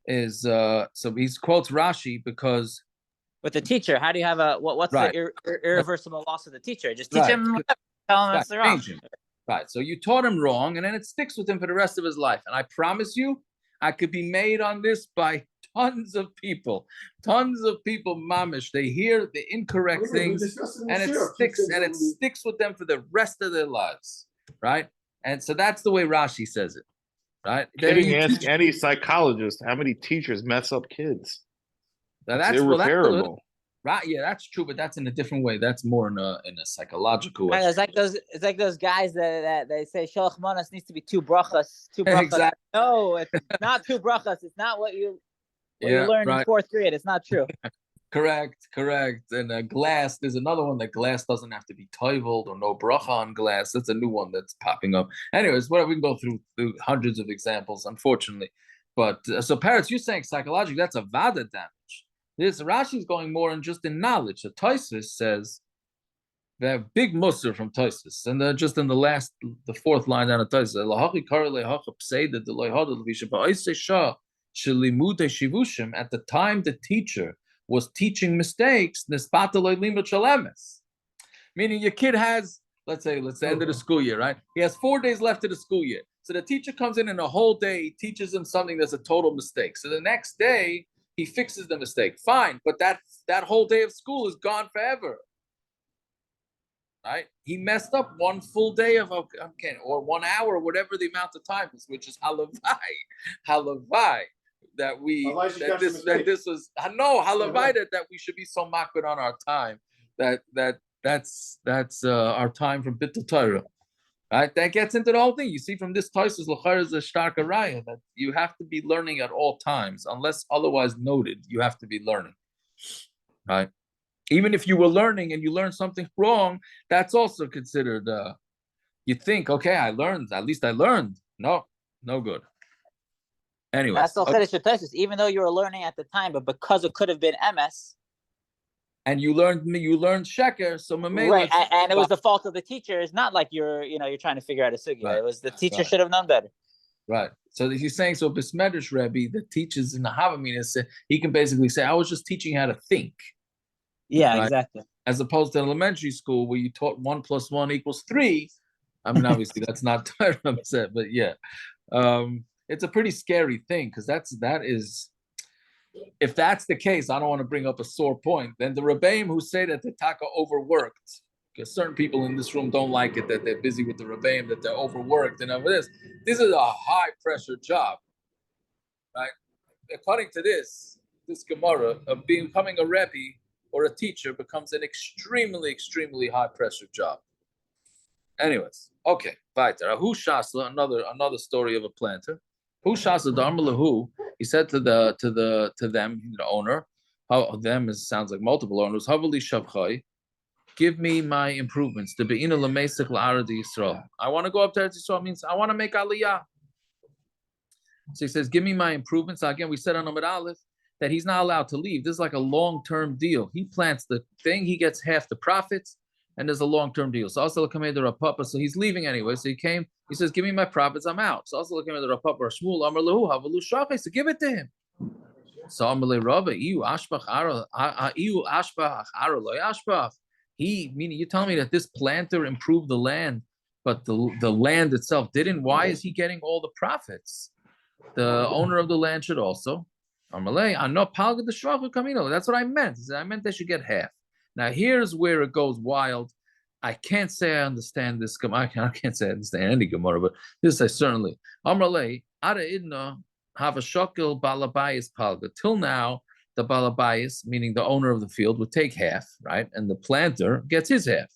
Is so he quotes Rashi because with the teacher, how do you have what's right. the irreversible loss of the teacher? Just teach him, tell him that's the wrong. Right. So you taught him wrong, and then it sticks with him for the rest of his life. And I promise you, I could be made on this by tons of people, mamish. They hear the incorrect things, and it sticks with them for the rest of their lives, right? And so that's the way Rashi says it, right? Ask any psychologist how many teachers mess up kids. That's irreparable. Right? Yeah, that's true, but that's in a different way. That's more in a psychological way. Right, it's like those guys that they say Shalach Manas needs to be two brachas, two brachas. Exactly. No, it's not two brachas. It's not what you Yeah, learn in right. fourth grade. It's not true. Correct. And glass, there's another one that glass doesn't have to be toiveled or no bracha on glass. That's a new one that's popping up. Anyways, we can go through hundreds of examples, unfortunately. But so parrots, you're saying psychologically, that's a vada damage. This Rashi's going more in just in knowledge. The Tosfos says they have big musr from Tosfos, and then just in the fourth line down of Tosfos, at the time the teacher was teaching mistakes, meaning your kid has, let's say, the end of the school year, right? He has 4 days left of the school year. So the teacher comes in and a whole day, he teaches him something that's a total mistake. So the next day, he fixes the mistake. Fine, but that whole day of school is gone forever. Right? He messed up one full day of, okay, or 1 hour, whatever the amount of time is, which is halavai. That this was halavai that we should be so makbid on our time. That's our time from Bittul Torah. Right? That gets into the whole thing. You see from this Tosfos L'char is a starka raya that you have to be learning at all times, unless otherwise noted. You have to be learning, right? Even if you were learning and you learned something wrong, that's also considered. You think, okay, I learned. At least I learned. No good. Anyway, That's the Chiddush of Tosfos. Even though you were learning at the time, but because it could have been MS. And you learned sheker, so right, and it was the fault of the teacher. It's not like you're trying to figure out a sugya. Right. It was the teacher should have known better. Right. So he's saying, so Bismedrish Rebbe that teaches in the Havamina, he can basically say, I was just teaching you how to think. Yeah, right? Exactly. As opposed to elementary school where you taught 1 + 1 = 3. I mean, obviously that's not Torah, but yeah, it's a pretty scary thing because that is. If that's the case, I don't want to bring up a sore point. Then the Rebbeim who say that the Taka overworked, because certain people in this room don't like it, that they're busy with the Rebbeim, that they're overworked and all this. This is a high pressure job, right? According to this Gemara, of becoming a Rebbe or a teacher becomes an extremely, extremely high pressure job. Anyways, okay, weiter. Ahu Shasla, another story of a planter. Who Shasla Dharmalahu? He said to them, the owner, sounds like multiple owners. Havali Shavchai, give me my improvements. The Be'ina Lamesich La'aradi Yisrael. I want to go up to Eretz Yisrael. Means I want to make Aliyah. So he says, give me my improvements. Again, we said on Amid Aleph that he's not allowed to leave. This is like a long-term deal. He plants the thing, he gets half the profits, and there's a long-term deal. So also came to Rapapa, so he's leaving anyway. So he says, give me my profits, I'm out. So also came to Rapapa or Shmuel, Amar Lahu, Havalu Shachai, so give it to him. So Amar Le Rabba, Iu Ashbach Ara Lo Ashbach. Meaning you're telling me that this planter improved the land, but the land itself didn't. Why is he getting all the profits? The owner of the land should also. That's what I meant. I meant they should get half. Now here's where it goes wild. I can't say I understand this. I can't say I understand any Gemara, but this I certainly. Amrale Ada Idna have a shokil balabayis palga. Till now, the balabayis, meaning the owner of the field, would take half, right, and the planter gets his half.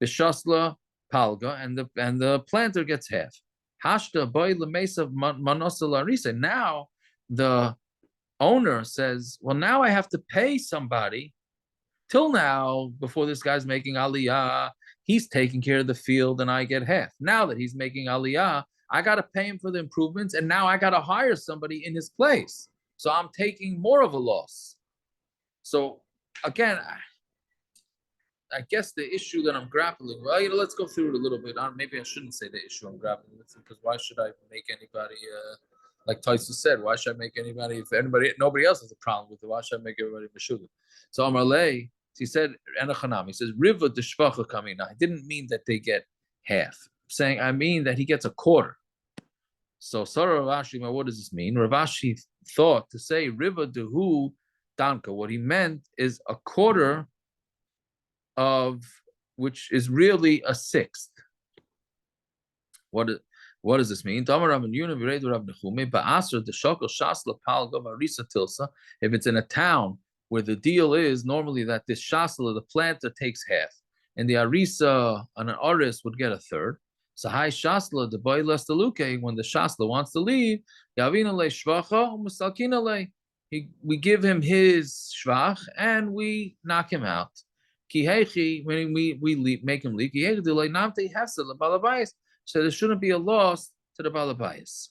Bishasla palga, and the planter gets half. Hashta boy lemesa manosa larisa. Now the owner says, well, now I have to pay somebody. Till now, before this guy's making aliyah, he's taking care of the field and I get half. Now that he's making aliyah, I got to pay him for the improvements, and now I got to hire somebody in his place. So I'm taking more of a loss. So again, I guess the issue that I'm grappling, well, let's go through it a little bit. Maybe I shouldn't say the issue I'm grappling with, because why should I make anybody, like Tyson said, why should I make anybody, nobody else has a problem with it, why should I make everybody Meshuggah? So Amarle, he said, he says, Riva de Shvacha Kamina. I didn't mean that they get half. I'm saying I mean that he gets a quarter. So Sarah Ravashi, what does this mean? Ravashi thought to say Riva de Hu Danka. What he meant is a quarter of, which is really a sixth. What does this mean? If it's in a town where the deal is normally that this shasla, the planter, takes half, and the arisa on an aris would get a third. So high shasla, the boy less the luke, when the shasla wants to leave, yavina le shvacha, musalkina le. We give him his shvach and we knock him out. Kihechi, when we make him leave, so there shouldn't be a loss to the balabayas,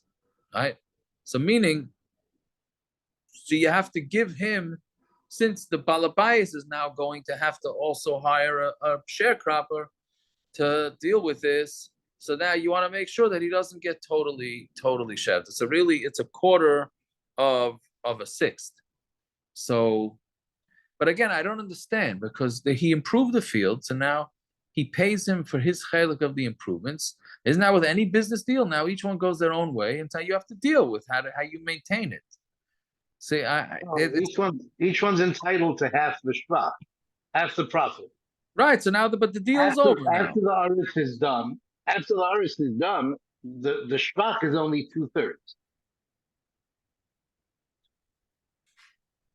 right? So meaning, so you have to give him, since the balabayas is now going to have to also hire a sharecropper to deal with this. So now you want to make sure that he doesn't get totally shafted. So really, it's a quarter of a sixth. So, but again, I don't understand because he improved the field, so now he pays him for his chalik of the improvements. Isn't that with any business deal? Now each one goes their own way, and so you have to deal with how you maintain it. See, each one's entitled to half the shvach, half the profit. Right. So now, but the deal's over now. After the aris is done, the shvach is only 2/3.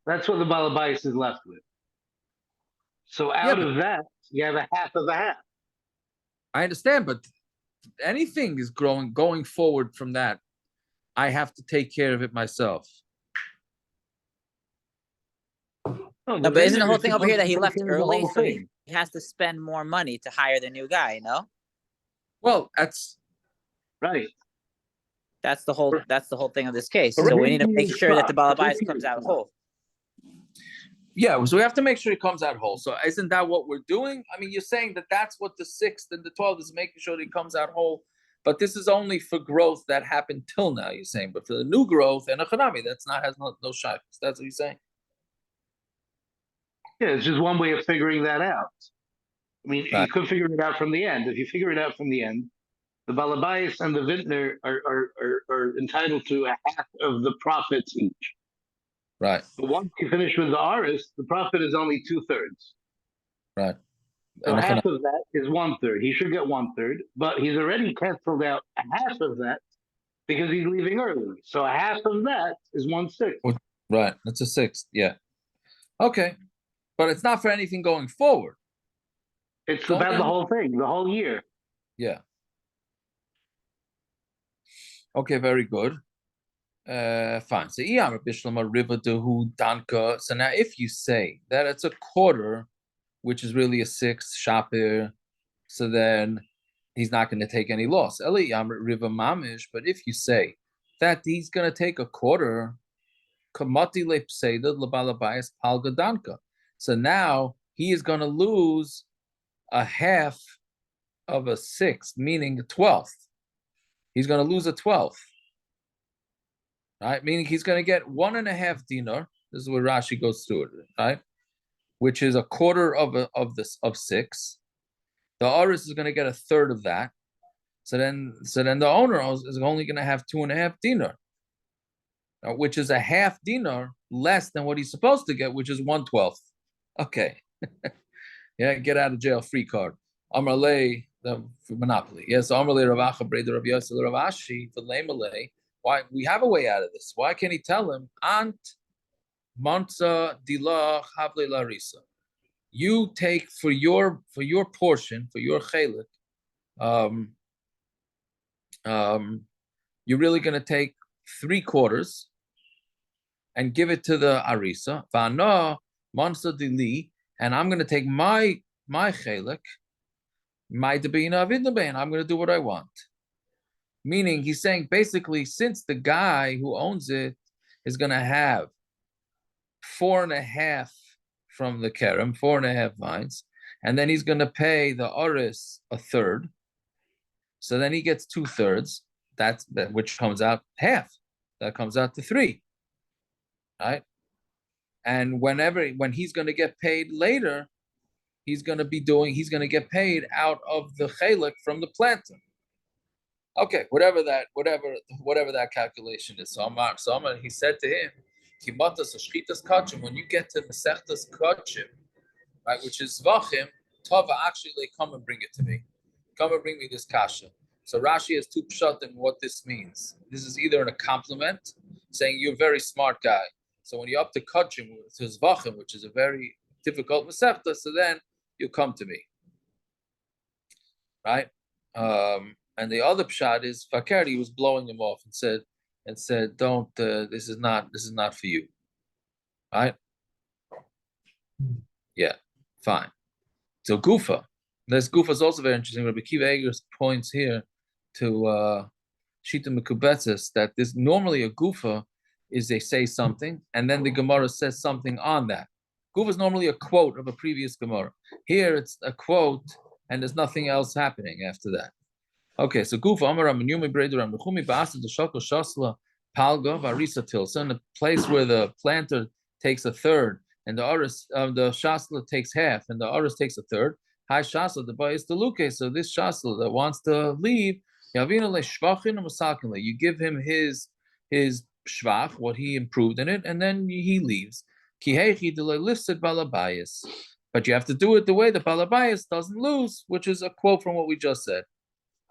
That's what the balabais is left with. So out of that, you have a half of a half. I understand, but anything is going forward from that. I have to take care of it myself. No, but isn't the whole thing over here that he left early, so he has to spend more money to hire the new guy? No. Well, that's right. That's the whole thing of this case. So we need to make sure that the balabais comes out whole. Yeah, so we have to make sure he comes out whole. So isn't that what we're doing? I mean, you're saying that that's what the 6th and the 12th is, making sure that he comes out whole. But this is only for growth that happened till now, you're saying. But for the new growth and a chanami, that's not, has no shaykhs. That's what you're saying? Yeah, it's just one way of figuring that out. I mean, you could figure it out from the end. If you figure it out from the end, the balabais and the vintner are entitled to a half of the profits each. Right. But once you finish with the aris, the profit is only 2/3. Right. So half of that is 1/3. He should get 1/3, but he's already canceled out a half of that because he's leaving early. So a half of that is 1/6. Right. That's a 6th. Yeah. Okay. But it's not for anything going forward. It's about the whole thing, the whole year. Yeah. Okay, very good. Fine. So so now if you say that it's a quarter, which is really a 6th shapir, so then he's not going to take any loss. But if you say that he's going to take a quarter, so now he is going to lose a half of a 6th, meaning a 12th. He's going to lose a 12th. Right? Meaning he's going to get 1.5 dinar. This is where Rashi goes through it, right? Which is a quarter of 6. The aris is going to get a third of that. So then the owner is only going to have 2.5 dinar, which is a half dinar less than what he's supposed to get, which is 1/12. Okay. Yeah, get out of jail free card. Amarle, the monopoly. Yes, Amarle Ravacha Breder Rav Yosef Rav Ashi the Lemale. Why we have a way out of this? Why can't he tell him Ant Mansa Dila Havle Larisa? You take for your portion, for your chelik, you're really going to take 3/4 and give it to the arisa. Va'ana Mansa Dili, and I'm going to take my chelik, my debina avidabein. I'm going to do what I want. Meaning, he's saying basically, since the guy who owns it is going to have 4.5 from the kerem, 4.5 vines, and then he's going to pay the oris a third. So then he gets 2/3. That's which comes out half. That comes out to 3. Right? And when he's going to get paid later, he's going to get paid out of the chelik from the planter. Okay, whatever that calculation is. So he said to him, when you get to Masechtas Kachim, right, which is Zvachim, Tova, actually come and bring it to me. Come and bring me this kasha. So Rashi has 2 pshat in what this means. This is either a compliment, saying you're a very smart guy. So when you're up to Kachim to Zvachim, which is a very difficult Masechta, so then you come to me. Right? And the other pshat is Fakir, he was blowing him off and said, don't, this is not for you. Right? Yeah, fine. So Gufa. This Gufa is also very interesting. Rabbi Kiva Eger points here to Shita Mekubetzes that this normally a Gufa is they say something and then the Gemara says something on that. Gufa is normally a quote of a previous Gemara. Here it's a quote and there's nothing else happening after that. Okay, so Gufa Amar Yomi Breder Amrechumi Ba'asa Deshako Shasla Palga Varisa Tilsa, in the place where the planter takes a third and the Aris the Shasla takes half and the Aris takes a third. Hi Shasla, the boy is the Luke. So this Shasla that wants to leave, you give him his shvach, what he improved in it, and then he leaves. But you have to do it the way the balabayas doesn't lose, which is a quote from what we just said.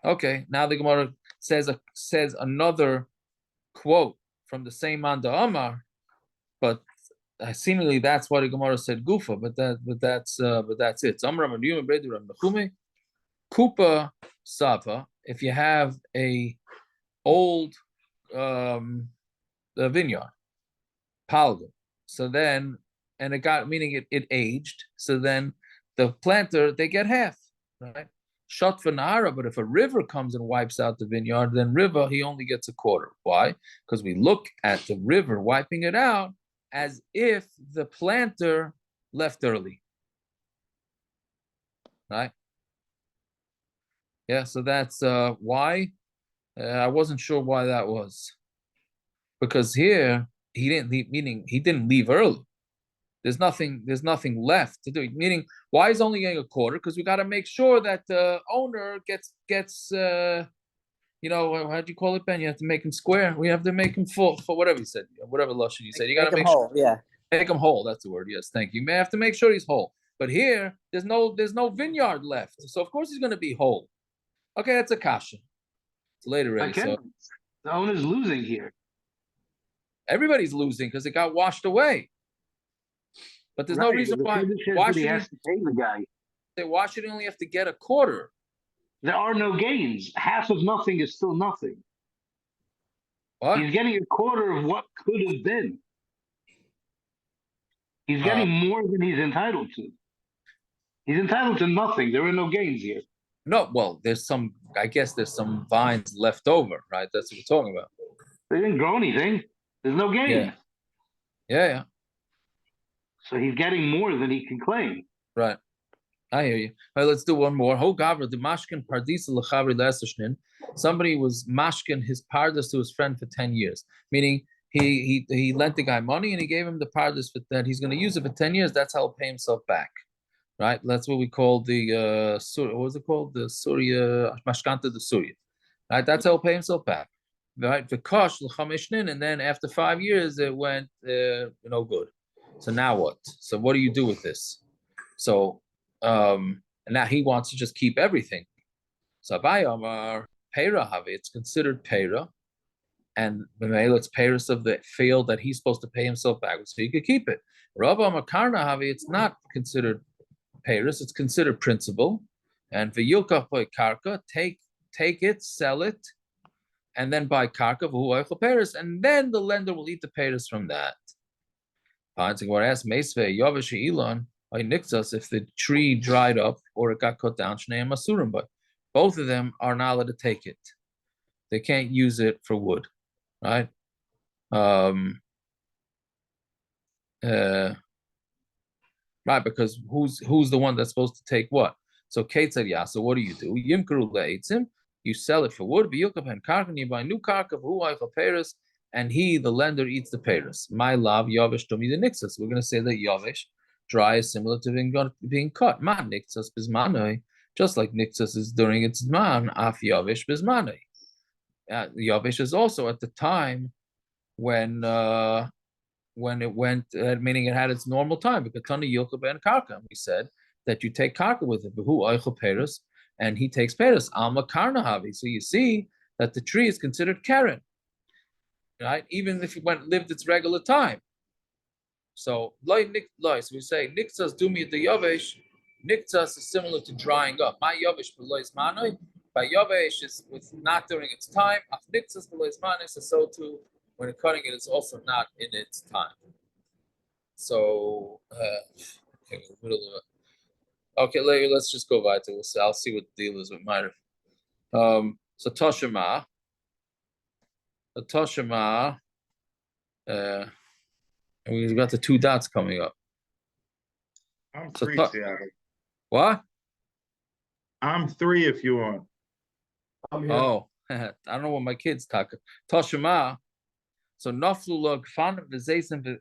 Okay, now the Gemara says another quote from the same Manda Amar, but seemingly that's why the Gemara said Gufa, but that's it. Kupa Sava. If you have a old vineyard, palga, so then and it got meaning it aged, so then the planter they get half, right? Shot for Nahara, but if a river comes and wipes out the vineyard, then river he only gets a quarter. Why? Because we look at the river wiping it out as if the planter left early, right? Yeah, so that's why. I wasn't sure why that was, because here he didn't leave, meaning he didn't leave early. There's nothing left to do. Meaning, why is only getting a quarter? Because we got to make sure that the owner gets how do you call it, Ben? You have to make him square. We have to make him full for whatever he said, whatever lashon you said. You got to make whole, sure, yeah, make him whole. That's the word. Yes, thank you. You may have to make sure he's whole. But here, there's no vineyard left, so of course he's going to be whole. Okay, that's a kasha. It's late already. Again, So the owner's losing here. everybody's losing because it got washed away. But there's no reason why. Why should he has to pay the guy? Why should he only have to get a quarter? There are no gains. Half of nothing is still nothing. What? He's getting a quarter of what could have been. He's getting more than he's entitled to. He's entitled to nothing. There are no gains here. No, well, I guess there's some vines left over, right? That's what we're talking about. They didn't grow anything. There's no gain. Yeah. So he's getting more than he can claim. Right. I hear you. All right, let's do one more. Somebody was mashkin his pardas to his friend for 10 years, meaning he lent the guy money and he gave him the pardas that he's going to use it for 10 years. That's how he'll pay himself back. Right? That's what we call the what was it called? The Surya Mashkanta the Surya. Right? That's how he'll pay himself back. Right? The kosh l'chameshnin, and then after 5 years it went no good. So now what? So what do you do with this? So and now he wants to just keep everything. So Abayamar Peira Havi, it's considered Peira, and it's Peiros of the field that he's supposed to pay himself back, so you could keep it. Rabba Makarna Havi, it's not considered Peiros, it's considered principal. And V'yilkach by Karka, take it, sell it, and then buy Karka v'hu Peiros, and then the lender will eat the Peiros from that. If the tree dried up or it got cut down, but both of them are not allowed to take it. They can't use it for wood, right? Right, because who's the one that's supposed to take what? So Kate said, yeah, so what do? You sell it for wood, you buy new karka, and he, the lender, eats the peiros. My love, Yavish to me the nixus. We're going to say that Yavish dry is similar to being cut. Ma nixus bismanoi, just like nixus is during its man, af Yavish bismanoi. Yavish is also at the time when it went, meaning it had its normal time. Because Tani Yilka ben Karka, we said that you take Karka with it, who oichel peiros, and he takes peiros. Alma karnahavi. So you see that the tree is considered keren. Right, even if it lived its regular time, So so we say niktas dumi the yavesh. Niktas is similar to drying up. My yavesh belois manoi. By yavesh is with not during its time. Af niktas belois manoi, so too when cutting it is also not in its time. So okay, middle of it. Okay, let's just go weiter. I'll see what the deal is with minor. So Toshima. And we've got the two dots coming up. I'm So three, Seattle. What? I'm three if you want. Oh, I don't know what my kids talk. Toshima. So naflula gfan v'zeisim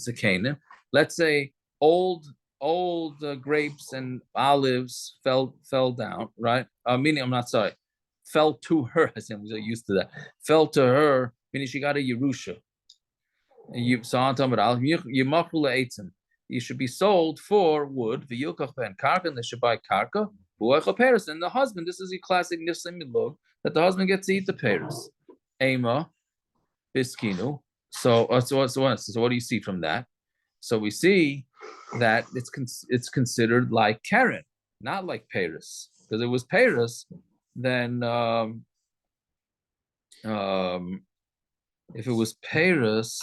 zekanim. Let's say old grapes and olives fell down, right? Meaning, I'm not sorry, fell to her. I'm used to that. Fell to her, meaning she got a Yerusha. You saw you should be sold for wood. And they should buy karka. And the husband, this is a classic nisim that the husband gets to eat the pears. Ema biskinu. So what do you see from that? So we see that it's considered like Karen, not like Paris. Because it was Paris, then if it was Paris,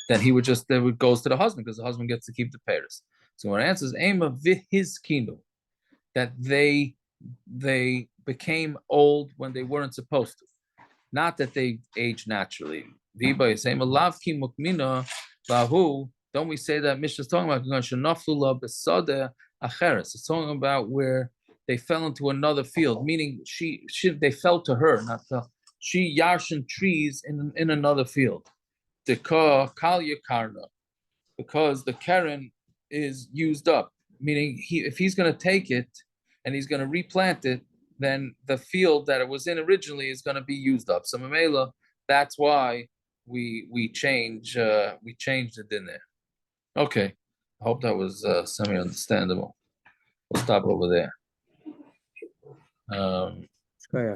then it goes to the husband because the husband gets to keep the Paris. So when it answers Ema vihizkinu, that they became old when they weren't supposed to, not that they age naturally. Viba is saying Malavki mukmina bahu. Don't we say that Mishnah is talking about shenaflula besada acheres? It's talking about where they fell into another field, meaning they fell to her, not fell. She yarshin trees in another field. The kalya karna, because the karen is used up, meaning if he's going to take it and he's going to replant it, then the field that it was in originally is going to be used up. So Mamela, that's why we changed it in there. Okay, I hope that was semi-understandable. We'll stop over there. Yeah.